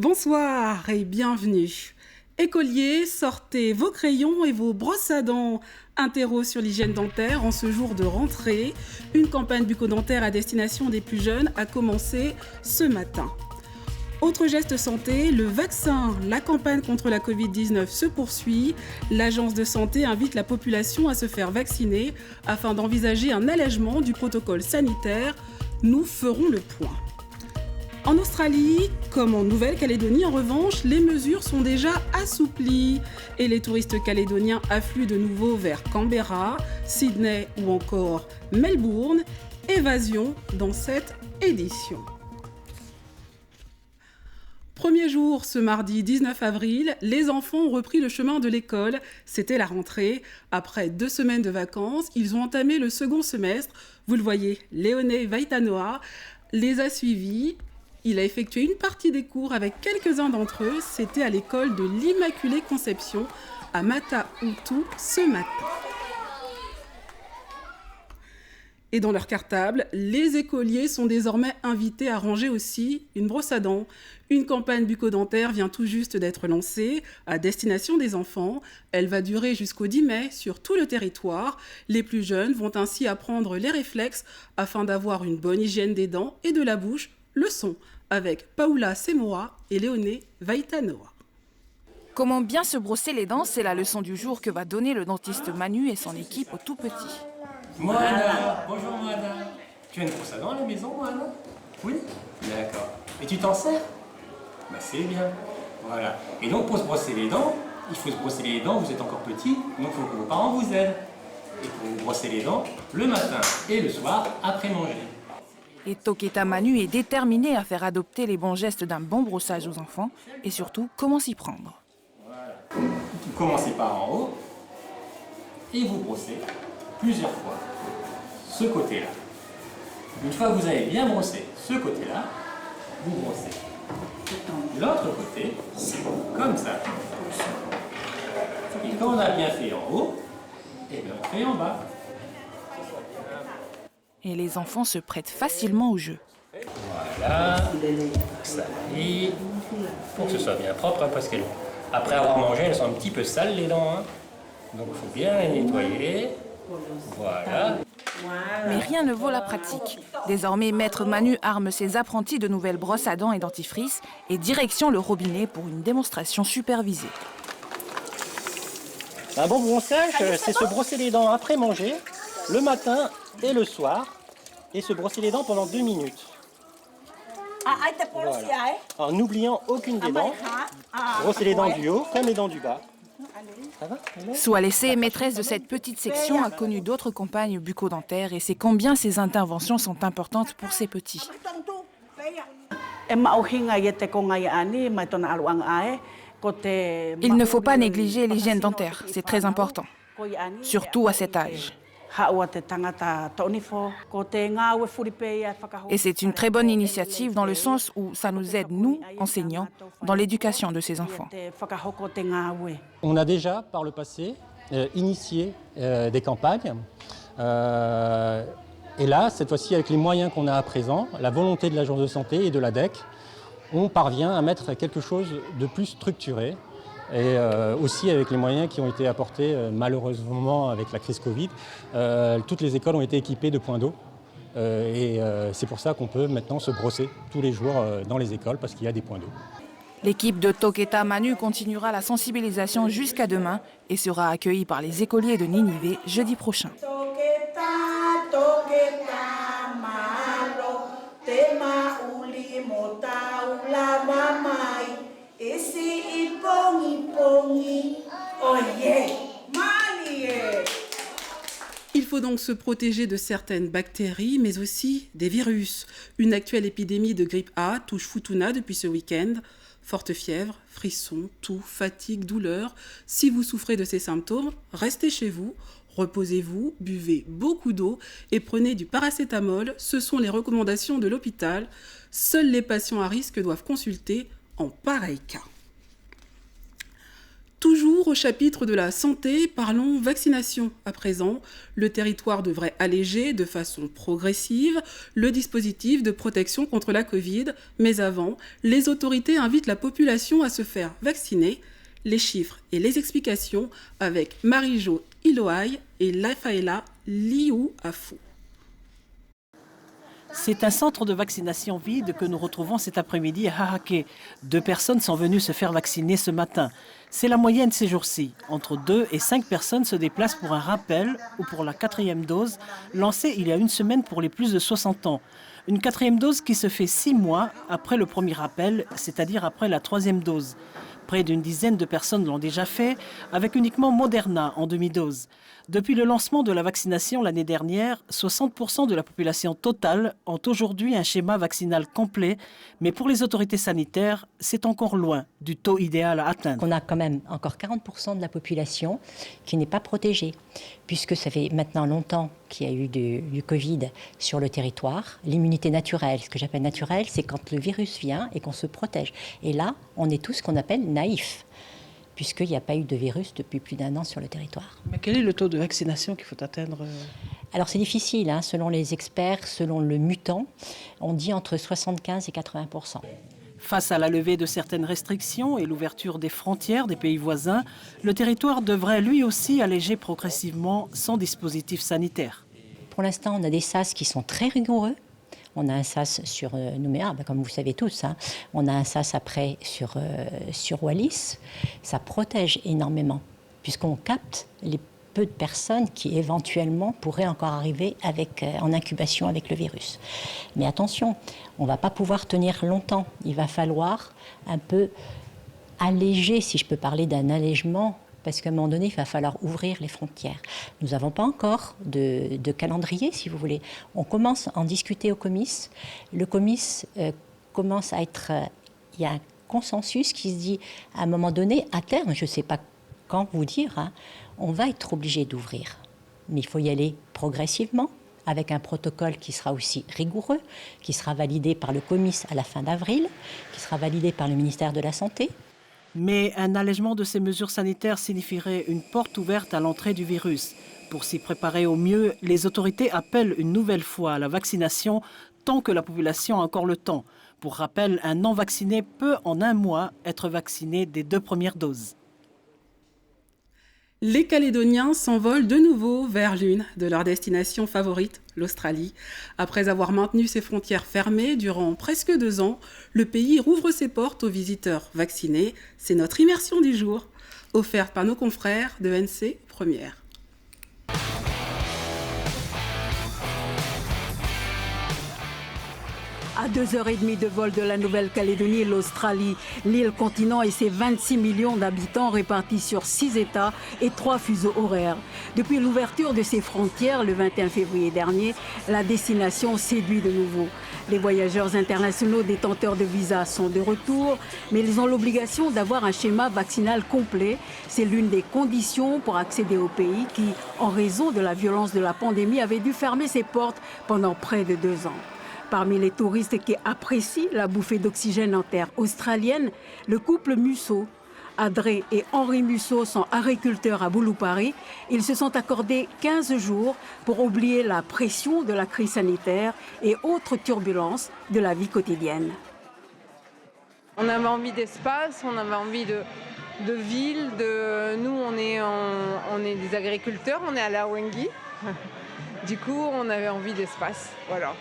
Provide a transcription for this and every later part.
Bonsoir et bienvenue. Écoliers, sortez vos crayons et vos brosses à dents. Interro sur l'hygiène dentaire en ce jour de rentrée. Une campagne bucco-dentaire à destination des plus jeunes a commencé ce matin. Autre geste santé, le vaccin. La campagne contre la Covid-19 se poursuit. L'agence de santé invite la population à se faire vacciner afin d'envisager un allègement du protocole sanitaire. Nous ferons le point. En Australie, comme en Nouvelle-Calédonie, en revanche, les mesures sont déjà assouplies et les touristes calédoniens affluent de nouveau vers Canberra, Sydney ou encore Melbourne. Évasion dans cette édition. Premier jour, ce mardi 19 avril, les enfants ont repris le chemin de l'école. C'était la rentrée. Après 2 semaines de vacances, ils ont entamé le second semestre. Vous le voyez, Léoné Vaitanoa les a suivis. Il a effectué une partie des cours avec quelques-uns d'entre eux. C'était à l'école de l'Immaculée Conception à Mata-Utu ce matin. Et dans leur cartable, les écoliers sont désormais invités à ranger aussi une brosse à dents. Une campagne bucco-dentaire vient tout juste d'être lancée à destination des enfants. Elle va durer jusqu'au 10 mai sur tout le territoire. Les plus jeunes vont ainsi apprendre les réflexes afin d'avoir une bonne hygiène des dents et de la bouche. Leçon avec Paula Semoa et Léoné Vaitanoa. Comment bien se brosser les dents, c'est la leçon du jour que va donner le dentiste Manu et son équipe aux tout petits. Moana, bonjour Moana. Tu as une brosse à dents à la maison, Moana? Oui? D'accord. Et tu t'en sers? Bah c'est bien. Voilà. Et donc pour se brosser les dents, il faut se brosser les dents, vous êtes encore petit, donc il faut que vos parents vous aident. Et pour vous brosser les dents, le matin et le soir, après manger. Et Toketa Manu est déterminé à faire adopter les bons gestes d'un bon brossage aux enfants et surtout comment s'y prendre. Voilà. Vous commencez par en haut et vous brossez plusieurs fois ce côté-là. Une fois que vous avez bien brossé ce côté-là, vous brossez l'autre côté, comme ça. Et quand on a bien fait en haut, et bien on fait en bas. Et les enfants se prêtent facilement au jeu. Voilà, ça y est, pour que ce soit bien propre, hein, parce qu'après avoir mangé, elles sont un petit peu sales les dents. Hein. Donc il faut bien les nettoyer. Voilà. Mais rien ne vaut la pratique. Désormais, Maître Manu arme ses apprentis de nouvelles brosses à dents et dentifrices et direction le robinet pour une démonstration supervisée. Un bon brossage, c'est se brosser les dents après manger, le matin et le soir, et se brosser les dents pendant 2 minutes. Voilà. En n'oubliant aucune des dents, brosser les dents du haut comme les dents du bas. Ça va? Soa Lessé, maîtresse de cette petite section, a connu d'autres compagnes bucco-dentaires et sait combien ces interventions sont importantes pour ces petits. Il ne faut pas négliger l'hygiène dentaire, c'est très important, surtout à cet âge. Et c'est une très bonne initiative dans le sens où ça nous aide, nous, enseignants, dans l'éducation de ces enfants. On a déjà, par le passé, initié des campagnes. Et là, cette fois-ci, avec les moyens qu'on a à présent, la volonté de l'agence de santé et de l'ADEC, on parvient à mettre quelque chose de plus structuré. Et aussi avec les moyens qui ont été apportés malheureusement avec la crise Covid, toutes les écoles ont été équipées de points d'eau. Et c'est pour ça qu'on peut maintenant se brosser tous les jours dans les écoles parce qu'il y a des points d'eau. L'équipe de Toketa Manu continuera la sensibilisation jusqu'à demain et sera accueillie par les écoliers de Ninive jeudi prochain. Il faut donc se protéger de certaines bactéries, mais aussi des virus. Une actuelle épidémie de grippe A touche Futuna depuis ce week-end. Forte fièvre, frissons, toux, fatigue, douleur. Si vous souffrez de ces symptômes, restez chez vous, reposez-vous, buvez beaucoup d'eau et prenez du paracétamol. Ce sont les recommandations de l'hôpital. Seuls les patients à risque doivent consulter en pareil cas. Toujours au chapitre de la santé, parlons vaccination. À présent, le territoire devrait alléger de façon progressive le dispositif de protection contre la Covid. Mais avant, les autorités invitent la population à se faire vacciner. Les chiffres et les explications avec Marie-Jo Iloaï et Lafaela Liou-Afou. C'est un centre de vaccination vide que nous retrouvons cet après-midi à Hahaké. 2 personnes sont venues se faire vacciner ce matin. C'est la moyenne ces jours-ci. Entre 2 et 5 personnes se déplacent pour un rappel ou pour la 4e dose, lancée il y a une semaine pour les plus de 60 ans. Une 4e dose qui se fait 6 mois après le premier rappel, c'est-à-dire après la 3e dose. Près d'une dizaine de personnes l'ont déjà fait, avec uniquement Moderna en demi-dose. Depuis le lancement de la vaccination l'année dernière, 60% de la population totale ont aujourd'hui un schéma vaccinal complet. Mais pour les autorités sanitaires, c'est encore loin du taux idéal à atteindre. On a quand même encore 40% de la population qui n'est pas protégée, puisque ça fait maintenant longtemps qu'il y a eu du Covid sur le territoire. L'immunité naturelle, ce que j'appelle naturelle, c'est quand le virus vient et qu'on se protège. Et là, on est tous ce qu'on appelle naïfs, puisqu'il n'y a pas eu de virus depuis plus d'1 an sur le territoire. Mais quel est le taux de vaccination qu'il faut atteindre ? Alors c'est difficile, hein, selon les experts, selon le mutant, on dit entre 75 et 80%. Face à la levée de certaines restrictions et l'ouverture des frontières des pays voisins, le territoire devrait lui aussi alléger progressivement son dispositif sanitaire. Pour l'instant, on a des SAS qui sont très rigoureux. On a un SAS sur Nouméa, comme vous savez tous. Hein. On a un SAS après sur Wallis. Ça protège énormément, puisqu'on capte les peu de personnes qui éventuellement pourraient encore arriver en incubation avec le virus. Mais attention, on ne va pas pouvoir tenir longtemps. Il va falloir un peu alléger, si je peux parler d'un allègement, parce qu'à un moment donné, il va falloir ouvrir les frontières. Nous n'avons pas encore de calendrier, si vous voulez. On commence à en discuter au comice. Le comice commence à être... il y a un consensus qui se dit, à un moment donné, à terme, je ne sais pas quand vous dire, hein, on va être obligé d'ouvrir. Mais il faut y aller progressivement, avec un protocole qui sera aussi rigoureux, qui sera validé par le comice à la fin d'avril, qui sera validé par le ministère de la Santé. Mais un allègement de ces mesures sanitaires signifierait une porte ouverte à l'entrée du virus. Pour s'y préparer au mieux, les autorités appellent une nouvelle fois à la vaccination tant que la population a encore le temps. Pour rappel, un non-vacciné peut en 1 mois être vacciné des 2 premières doses. Les Calédoniens s'envolent de nouveau vers l'une de leurs destinations favorites, l'Australie. Après avoir maintenu ses frontières fermées durant presque 2 ans, le pays rouvre ses portes aux visiteurs vaccinés. C'est notre immersion du jour, offerte par nos confrères de NC Première. À 2h30 de vol de la Nouvelle-Calédonie, l'Australie, l'île continent et ses 26 millions d'habitants répartis sur 6 États et 3 fuseaux horaires. Depuis l'ouverture de ses frontières le 21 février dernier, la destination séduit de nouveau. Les voyageurs internationaux détenteurs de visas sont de retour, mais ils ont l'obligation d'avoir un schéma vaccinal complet. C'est l'une des conditions pour accéder au pays qui, en raison de la violence de la pandémie, avait dû fermer ses portes pendant près de 2 ans. Parmi les touristes qui apprécient la bouffée d'oxygène en terre australienne, le couple Musso. Adré et Henri Musso sont agriculteurs à Bouloupari. Ils se sont accordés 15 jours pour oublier la pression de la crise sanitaire et autres turbulences de la vie quotidienne. On avait envie d'espace, on avait envie de ville. Nous, on est des agriculteurs, on est à la Wengi. Du coup, on avait envie d'espace, voilà,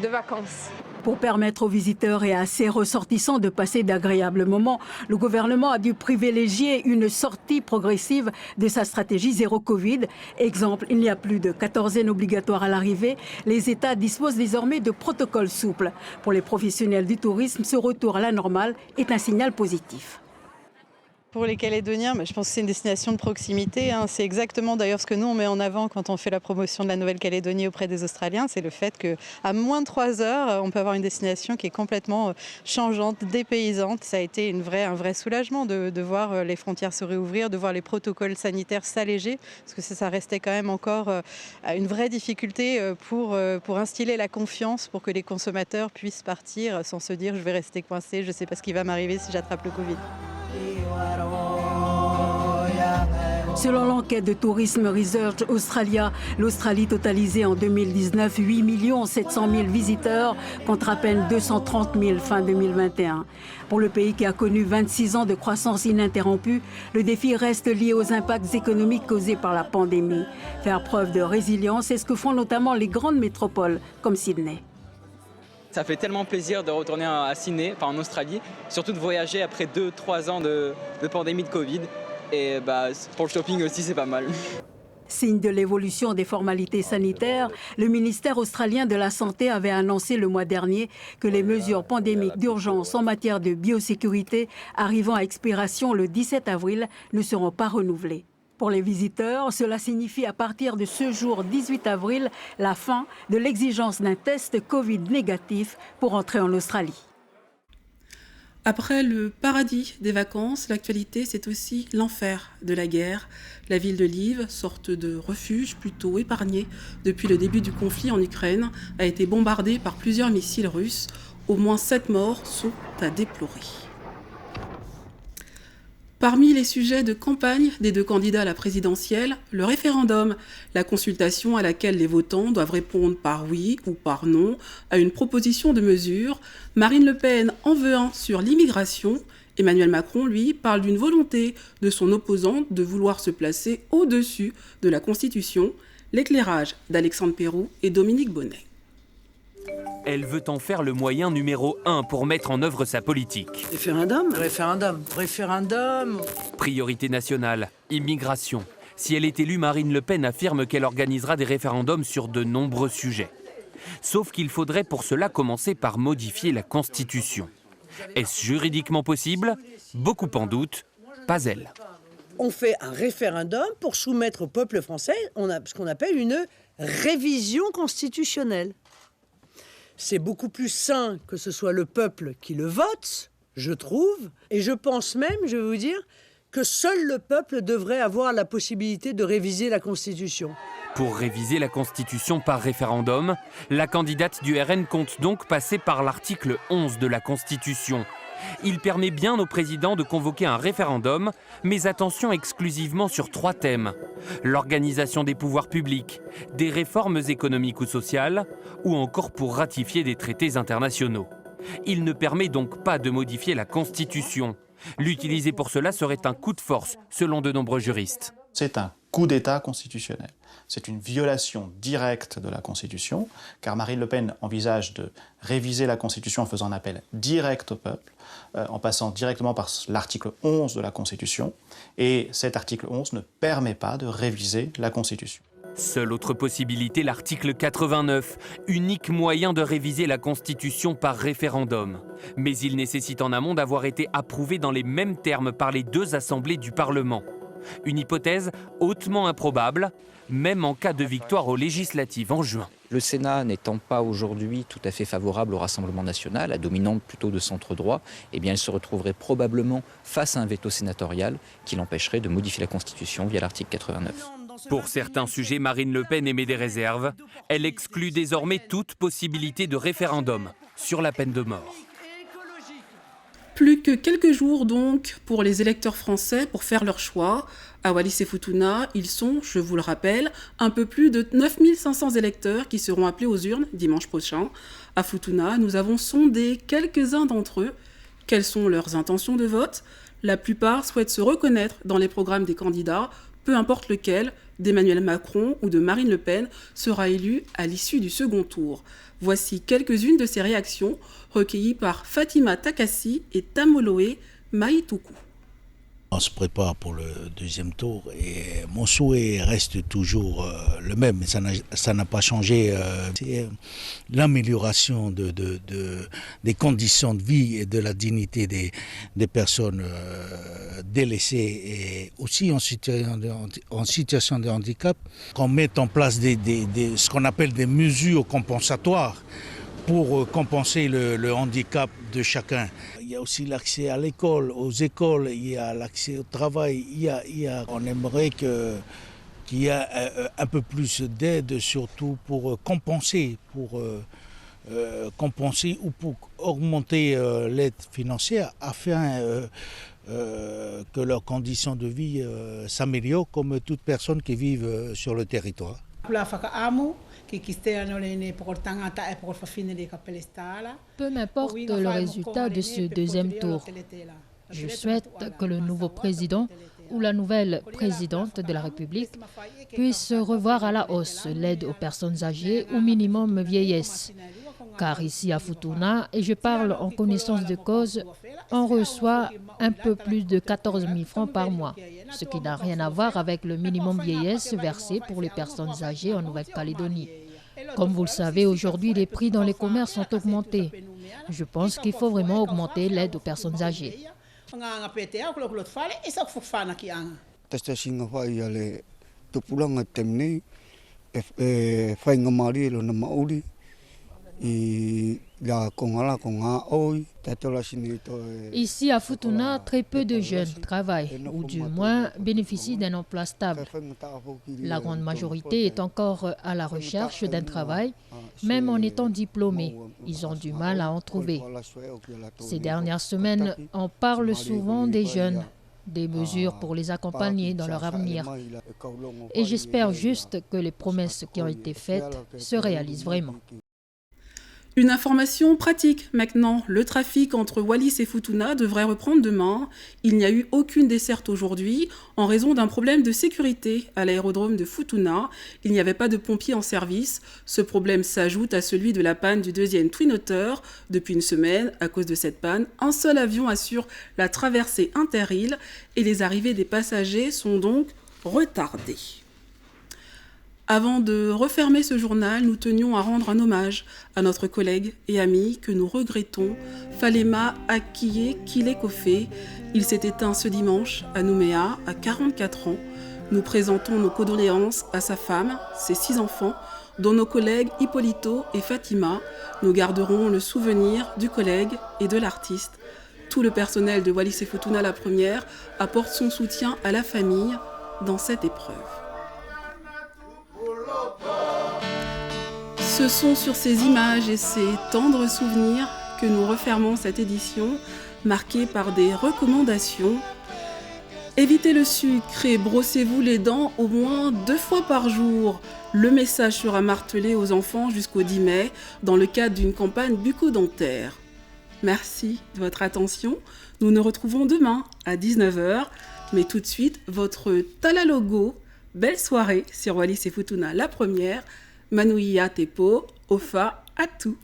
de vacances. Pour permettre aux visiteurs et à ses ressortissants de passer d'agréables moments, le gouvernement a dû privilégier une sortie progressive de sa stratégie zéro Covid. Exemple, il n'y a plus de quatorzaine obligatoire à l'arrivée. Les États disposent désormais de protocoles souples. Pour les professionnels du tourisme, ce retour à la normale est un signal positif. Pour les Calédoniens, je pense que c'est une destination de proximité. C'est exactement d'ailleurs ce que nous on met en avant quand on fait la promotion de la Nouvelle-Calédonie auprès des Australiens. C'est le fait qu'à moins de 3 heures, on peut avoir une destination qui est complètement changeante, dépaysante. Ça a été un vrai soulagement de voir les frontières se réouvrir, de voir les protocoles sanitaires s'alléger, parce que ça restait quand même encore une vraie difficulté pour instiller la confiance, pour que les consommateurs puissent partir sans se dire je vais rester coincé, je ne sais pas ce qui va m'arriver si j'attrape le Covid. Selon l'enquête de Tourism Research Australia, l'Australie totalisait en 2019 8 700 000 visiteurs contre à peine 230 000 fin 2021. Pour le pays qui a connu 26 ans de croissance ininterrompue, le défi reste lié aux impacts économiques causés par la pandémie. Faire preuve de résilience, c'est ce que font notamment les grandes métropoles comme Sydney. Ça fait tellement plaisir de retourner à Sydney, en Australie, surtout de voyager après 2-3 ans de pandémie de Covid. Et pour le shopping aussi, c'est pas mal. Signe de l'évolution des formalités sanitaires, le ministère australien de la Santé avait annoncé le mois dernier que les mesures pandémiques d'urgence en matière de biosécurité arrivant à expiration le 17 avril ne seront pas renouvelées. Pour les visiteurs, cela signifie à partir de ce jour 18 avril la fin de l'exigence d'un test Covid négatif pour entrer en Australie. Après le paradis des vacances, l'actualité, c'est aussi l'enfer de la guerre. La ville de Lviv, sorte de refuge plutôt épargné depuis le début du conflit en Ukraine, a été bombardée par plusieurs missiles russes. Au moins 7 morts sont à déplorer. Parmi les sujets de campagne des deux candidats à la présidentielle, le référendum, la consultation à laquelle les votants doivent répondre par oui ou par non à une proposition de mesure. Marine Le Pen en veut un sur l'immigration. Emmanuel Macron, lui, parle d'une volonté de son opposante de vouloir se placer au-dessus de la Constitution. L'éclairage d'Alexandre Pérou et Dominique Bonnet. Elle veut en faire le moyen numéro 1 pour mettre en œuvre sa politique. Référendum. Priorité nationale, immigration. Si elle est élue, Marine Le Pen affirme qu'elle organisera des référendums sur de nombreux sujets. Sauf qu'il faudrait pour cela commencer par modifier la Constitution. Est-ce juridiquement possible ? Beaucoup en doutent, pas elle. On fait un référendum pour soumettre au peuple français ce qu'on appelle une révision constitutionnelle. C'est beaucoup plus sain que ce soit le peuple qui le vote, je trouve. Et je pense même, je vais vous dire, que seul le peuple devrait avoir la possibilité de réviser la Constitution. Pour réviser la Constitution par référendum, la candidate du RN compte donc passer par l'article 11 de la Constitution. Il permet bien au président de convoquer un référendum, mais attention exclusivement sur 3 thèmes. L'organisation des pouvoirs publics, des réformes économiques ou sociales, ou encore pour ratifier des traités internationaux. Il ne permet donc pas de modifier la Constitution. L'utiliser pour cela serait un coup de force, selon de nombreux juristes. C'est un coup d'État constitutionnel. C'est une violation directe de la Constitution, car Marine Le Pen envisage de réviser la Constitution en faisant un appel direct au peuple, en passant directement par l'article 11 de la Constitution. Et cet article 11 ne permet pas de réviser la Constitution. Seule autre possibilité, l'article 89, unique moyen de réviser la Constitution par référendum. Mais il nécessite en amont d'avoir été approuvé dans les mêmes termes par les 2 assemblées du Parlement. Une hypothèse hautement improbable, même en cas de victoire aux législatives en juin. Le Sénat n'étant pas aujourd'hui tout à fait favorable au Rassemblement national, à dominante plutôt de centre-droit, eh bien, il se retrouverait probablement face à un veto sénatorial qui l'empêcherait de modifier la Constitution via l'article 89. Pour certains sujets, Marine Le Pen émet des réserves. Elle exclut désormais toute possibilité de référendum sur la peine de mort. Plus que quelques jours donc pour les électeurs français pour faire leur choix. À Wallis et Futuna, ils sont, je vous le rappelle, un peu plus de 9500 électeurs qui seront appelés aux urnes dimanche prochain. À Futuna, nous avons sondé quelques-uns d'entre eux. Quelles sont leurs intentions de vote ? La plupart souhaitent se reconnaître dans les programmes des candidats, peu importe lequel, d'Emmanuel Macron ou de Marine Le Pen, sera élu à l'issue du second tour. Voici quelques-unes de ces réactions recueillies par Fatima Takassi et Tamoloé Maïtoukou. On se prépare pour le deuxième tour et mon souhait reste toujours le même, ça n'a pas changé. C'est l'amélioration des conditions de vie et de la dignité des personnes délaissées et aussi en situation de handicap. Qu'on mette en place ce qu'on appelle des mesures compensatoires pour compenser le handicap de chacun. Il y a aussi l'accès à l'école, aux écoles, il y a l'accès au travail, on aimerait qu'il y ait un peu plus d'aide, surtout pour compenser ou pour augmenter l'aide financière afin que leurs conditions de vie s'améliorent comme toute personne qui vit sur le territoire. Peu m'importe le résultat de ce deuxième tour. Je souhaite que le nouveau président ou la nouvelle présidente de la République puisse revoir à la hausse l'aide aux personnes âgées au minimum vieillesse. Car ici à Futuna, et je parle en connaissance de cause, on reçoit un peu plus de 14 000 francs par mois, ce qui n'a rien à voir avec le minimum vieillesse versé pour les personnes âgées en Nouvelle-Calédonie. Comme vous le savez, aujourd'hui, les prix dans les commerces ont augmenté. Je pense qu'il faut vraiment augmenter l'aide aux personnes âgées. Ici à Futuna, très peu de jeunes travaillent, ou du moins bénéficient d'un emploi stable. La grande majorité est encore à la recherche d'un travail, même en étant diplômés. Ils ont du mal à en trouver. Ces dernières semaines, on parle souvent des jeunes, des mesures pour les accompagner dans leur avenir. Et j'espère juste que les promesses qui ont été faites se réalisent vraiment. Une information pratique maintenant. Le trafic entre Wallis et Futuna devrait reprendre demain. Il n'y a eu aucune desserte aujourd'hui en raison d'un problème de sécurité à l'aérodrome de Futuna. Il n'y avait pas de pompiers en service. Ce problème s'ajoute à celui de la panne du deuxième Twin Otter. Depuis une semaine, à cause de cette panne, un seul avion assure la traversée inter-îles et les arrivées des passagers sont donc retardées. Avant de refermer ce journal, nous tenions à rendre un hommage à notre collègue et ami que nous regrettons, Falema Akiye Kile-Kofé. Il s'est éteint ce dimanche à Nouméa, à 44 ans. Nous présentons nos condoléances à sa femme, ses 6 enfants, dont nos collègues Hippolito et Fatima. Nous garderons le souvenir du collègue et de l'artiste. Tout le personnel de Wallis et Futuna la Première apporte son soutien à la famille dans cette épreuve. Ce sont sur ces images et ces tendres souvenirs que nous refermons cette édition, marquée par des recommandations. Évitez le sucre et brossez-vous les dents au moins 2 fois par jour. Le message sera martelé aux enfants jusqu'au 10 mai dans le cadre d'une campagne bucco-dentaire. Merci de votre attention. Nous nous retrouvons demain à 19h. Mais tout de suite, votre Talalogo. Belle soirée sur Wallis et Futuna la Première. Manouia Tepo, Ofa, Atou.